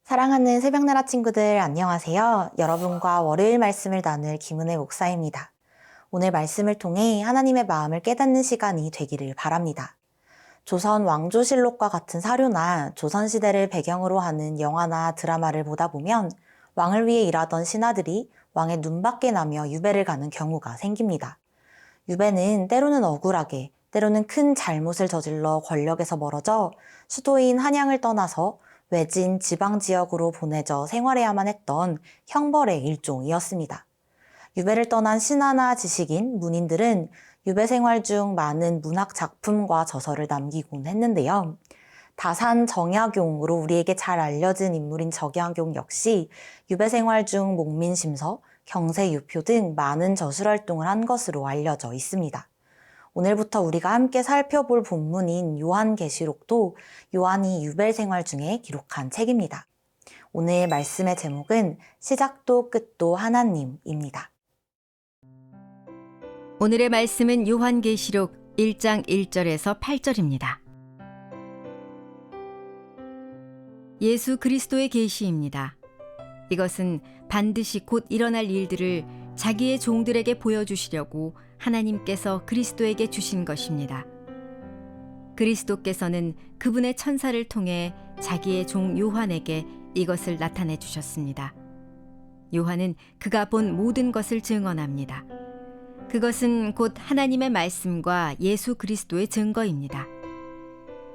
사랑하는 새벽나라 친구들 안녕하세요. 여러분과 월요일 말씀을 나눌 김은혜 목사입니다. 오늘 말씀을 통해 하나님의 마음을 깨닫는 시간이 되기를 바랍니다. 조선 왕조실록과 같은 사료나 조선시대를 배경으로 하는 영화나 드라마를 보다 보면 왕을 위해 일하던 신하들이 왕의 눈밖에 나며 유배를 가는 경우가 생깁니다. 유배는 때로는 억울하게, 때로는 큰 잘못을 저질러 권력에서 멀어져 수도인 한양을 떠나서 외진 지방 지역으로 보내져 생활해야만 했던 형벌의 일종이었습니다. 유배를 떠난 신하나 지식인, 문인들은 유배 생활 중 많은 문학 작품과 저서를 남기곤 했는데요. 다산 정약용으로 우리에게 잘 알려진 인물인 정약용 역시 유배 생활 중 목민심서, 경세유표 등 많은 저술 활동을 한 것으로 알려져 있습니다. 오늘부터 우리가 함께 살펴볼 본문인 요한계시록도 요한이 유배 생활 중에 기록한 책입니다. 오늘 말씀의 제목은 시작도 끝도 하나님입니다. 오늘의 말씀은 요한계시록 1장 1절에서 8절입니다. 예수 그리스도의 계시입니다. 이것은 반드시 곧 일어날 일들을 자기의 종들에게 보여주시려고 하나님께서 그리스도에게 주신 것입니다. 그리스도께서는 그분의 천사를 통해 자기의 종 요한에게 이것을 나타내 주셨습니다. 요한은 그가 본 모든 것을 증언합니다. 그것은 곧 하나님의 말씀과 예수 그리스도의 증거입니다.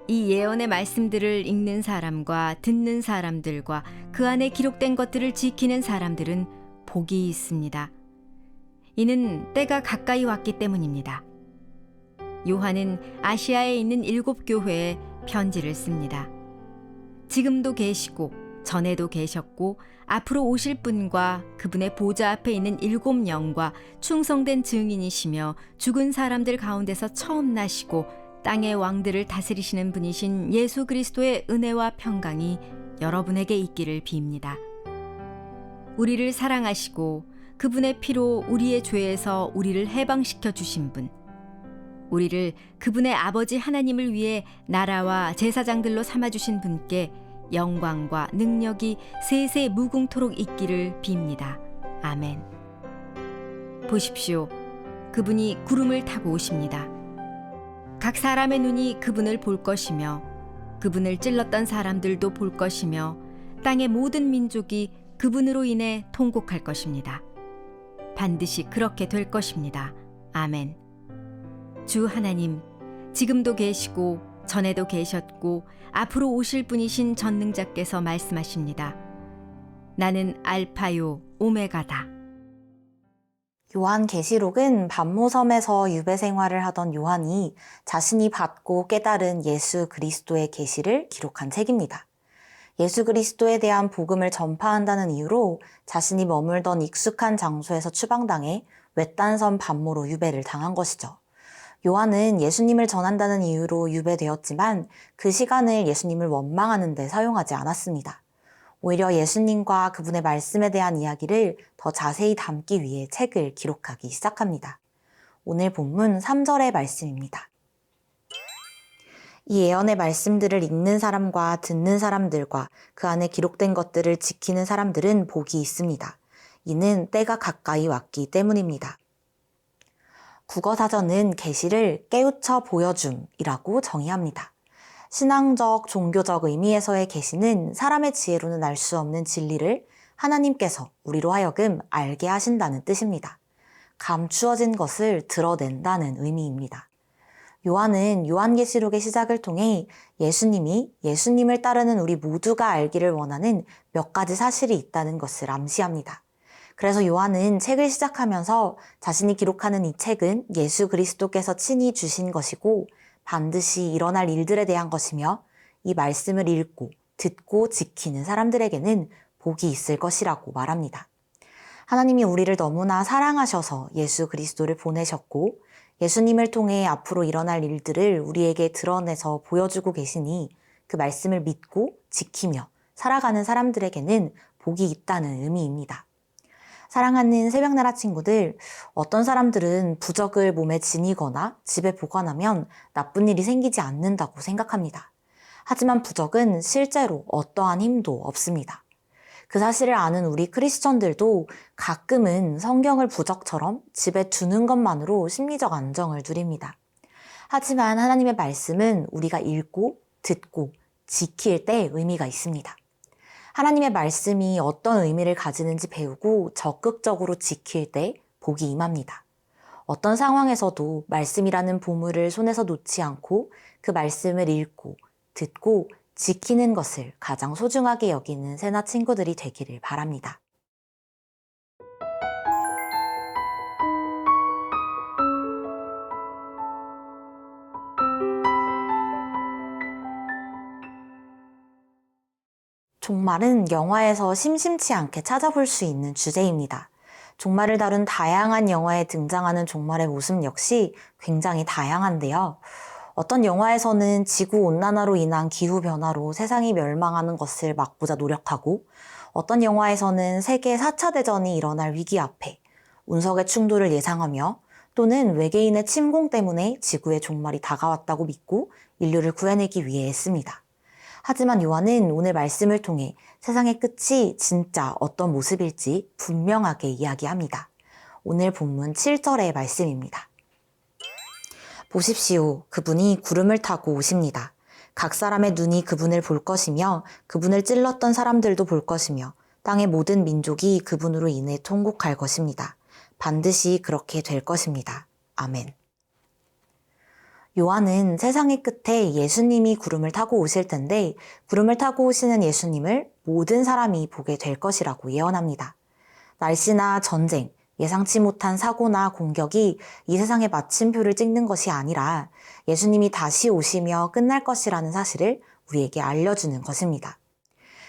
이 예언의 말씀들을 읽는 사람과 듣는 사람들과 그 안에 기록된 것들을 지키는 사람들은 복이 있습니다. 이는 때가 가까이 왔기 때문입니다. 요한은 아시아에 있는 7교회에 편지를 씁니다. 지금도 계시고 전에도 계셨고 앞으로 오실 분과 그분의 보좌 앞에 있는 7영과 충성된 증인이시며 죽은 사람들 가운데서 처음 나시고 땅의 왕들을 다스리시는 분이신 예수 그리스도의 은혜와 평강이 여러분에게 있기를 빕니다. 우리를 사랑하시고 그분의 피로 우리의 죄에서 우리를 해방시켜 주신 분, 우리를 그분의 아버지 하나님을 위해 나라와 제사장들로 삼아주신 분께 영광과 능력이 세세 무궁토록 있기를 빕니다. 아멘. 보십시오. 그분이 구름을 타고 오십니다. 각 사람의 눈이 그분을 볼 것이며 그분을 찔렀던 사람들도 볼 것이며 땅의 모든 민족이 그분으로 인해 통곡할 것입니다. 반드시 그렇게 될 것입니다. 아멘. 주 하나님, 지금도 계시고 전에도 계셨고 앞으로 오실 분이신 전능자께서 말씀하십니다. 나는 알파요 오메가다. 요한계시록은 반모섬에서 유배 생활을 하던 요한이 자신이 받고 깨달은 예수 그리스도의 계시를 기록한 책입니다. 예수 그리스도에 대한 복음을 전파한다는 이유로 자신이 머물던 익숙한 장소에서 추방당해 외딴 섬 반모로 유배를 당한 것이죠. 요한은 예수님을 전한다는 이유로 유배되었지만 그 시간을 예수님을 원망하는 데 사용하지 않았습니다. 오히려 예수님과 그분의 말씀에 대한 이야기를 더 자세히 담기 위해 책을 기록하기 시작합니다. 오늘 본문 3절의 말씀입니다. 이 예언의 말씀들을 읽는 사람과 듣는 사람들과 그 안에 기록된 것들을 지키는 사람들은 복이 있습니다. 이는 때가 가까이 왔기 때문입니다. 국어사전은 계시를 깨우쳐 보여줌이라고 정의합니다. 신앙적, 종교적 의미에서의 계시는 사람의 지혜로는 알 수 없는 진리를 하나님께서 우리로 하여금 알게 하신다는 뜻입니다. 감추어진 것을 드러낸다는 의미입니다. 요한은 요한계시록의 시작을 통해 예수님이 예수님을 따르는 우리 모두가 알기를 원하는 몇 가지 사실이 있다는 것을 암시합니다. 그래서 요한은 책을 시작하면서 자신이 기록하는 이 책은 예수 그리스도께서 친히 주신 것이고 반드시 일어날 일들에 대한 것이며 이 말씀을 읽고 듣고 지키는 사람들에게는 복이 있을 것이라고 말합니다. 하나님이 우리를 너무나 사랑하셔서 예수 그리스도를 보내셨고 예수님을 통해 앞으로 일어날 일들을 우리에게 드러내서 보여주고 계시니 그 말씀을 믿고 지키며 살아가는 사람들에게는 복이 있다는 의미입니다. 사랑하는 새벽나라 친구들, 어떤 사람들은 부적을 몸에 지니거나 집에 보관하면 나쁜 일이 생기지 않는다고 생각합니다. 하지만 부적은 실제로 어떠한 힘도 없습니다. 그 사실을 아는 우리 크리스천들도 가끔은 성경을 부적처럼 집에 두는 것만으로 심리적 안정을 누립니다. 하지만 하나님의 말씀은 우리가 읽고 듣고 지킬 때 의미가 있습니다. 하나님의 말씀이 어떤 의미를 가지는지 배우고 적극적으로 지킬 때 복이 임합니다. 어떤 상황에서도 말씀이라는 보물을 손에서 놓지 않고 그 말씀을 읽고 듣고 지키는 것을 가장 소중하게 여기는 새나 친구들이 되기를 바랍니다. 종말은 영화에서 심심치 않게 찾아볼 수 있는 주제입니다. 종말을 다룬 다양한 영화에 등장하는 종말의 모습 역시 굉장히 다양한데요. 어떤 영화에서는 지구온난화로 인한 기후변화로 세상이 멸망하는 것을 막고자 노력하고, 어떤 영화에서는 세계 4차 대전이 일어날 위기 앞에 운석의 충돌을 예상하며 또는 외계인의 침공 때문에 지구의 종말이 다가왔다고 믿고 인류를 구해내기 위해 애씁니다. 하지만 요한은 오늘 말씀을 통해 세상의 끝이 진짜 어떤 모습일지 분명하게 이야기합니다. 오늘 본문 7절의 말씀입니다. 보십시오. 그분이 구름을 타고 오십니다. 각 사람의 눈이 그분을 볼 것이며 그분을 찔렀던 사람들도 볼 것이며 땅의 모든 민족이 그분으로 인해 통곡할 것입니다. 반드시 그렇게 될 것입니다. 아멘. 요한은 세상의 끝에 예수님이 구름을 타고 오실 텐데 구름을 타고 오시는 예수님을 모든 사람이 보게 될 것이라고 예언합니다. 날씨나 전쟁, 예상치 못한 사고나 공격이 이 세상의 마침표를 찍는 것이 아니라 예수님이 다시 오시며 끝날 것이라는 사실을 우리에게 알려주는 것입니다.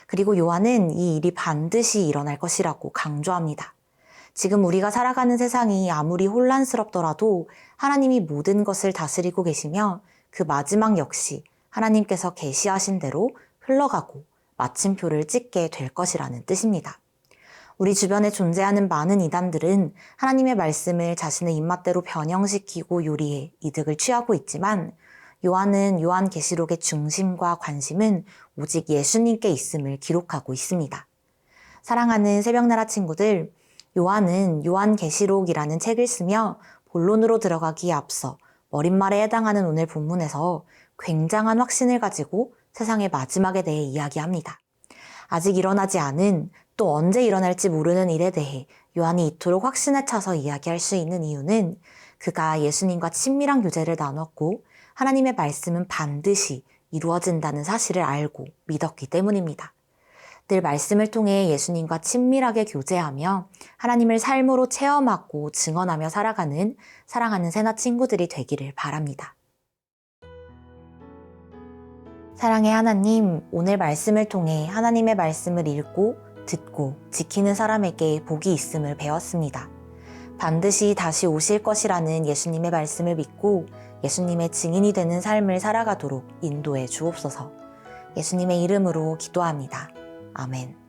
그리고 요한은 이 일이 반드시 일어날 것이라고 강조합니다. 지금 우리가 살아가는 세상이 아무리 혼란스럽더라도 하나님이 모든 것을 다스리고 계시며 그 마지막 역시 하나님께서 계시하신 대로 흘러가고 마침표를 찍게 될 것이라는 뜻입니다. 우리 주변에 존재하는 많은 이단들은 하나님의 말씀을 자신의 입맛대로 변형시키고 요리해 이득을 취하고 있지만 요한은 요한계시록의 중심과 관심은 오직 예수님께 있음을 기록하고 있습니다. 사랑하는 새벽나라 친구들, 요한은 요한계시록이라는 책을 쓰며 본론으로 들어가기에 앞서 머릿말에 해당하는 오늘 본문에서 굉장한 확신을 가지고 세상의 마지막에 대해 이야기합니다. 아직 일어나지 않은, 또 언제 일어날지 모르는 일에 대해 요한이 이토록 확신에 차서 이야기할 수 있는 이유는 그가 예수님과 친밀한 교제를 나눴고 하나님의 말씀은 반드시 이루어진다는 사실을 알고 믿었기 때문입니다. 늘 말씀을 통해 예수님과 친밀하게 교제하며 하나님을 삶으로 체험하고 증언하며 살아가는 사랑하는 새나 친구들이 되기를 바랍니다. 사랑의 하나님, 오늘 말씀을 통해 하나님의 말씀을 읽고 듣고 지키는 사람에게 복이 있음을 배웠습니다. 반드시 다시 오실 것이라는 예수님의 말씀을 믿고 예수님의 증인이 되는 삶을 살아가도록 인도해 주옵소서. 예수님의 이름으로 기도합니다. 아멘.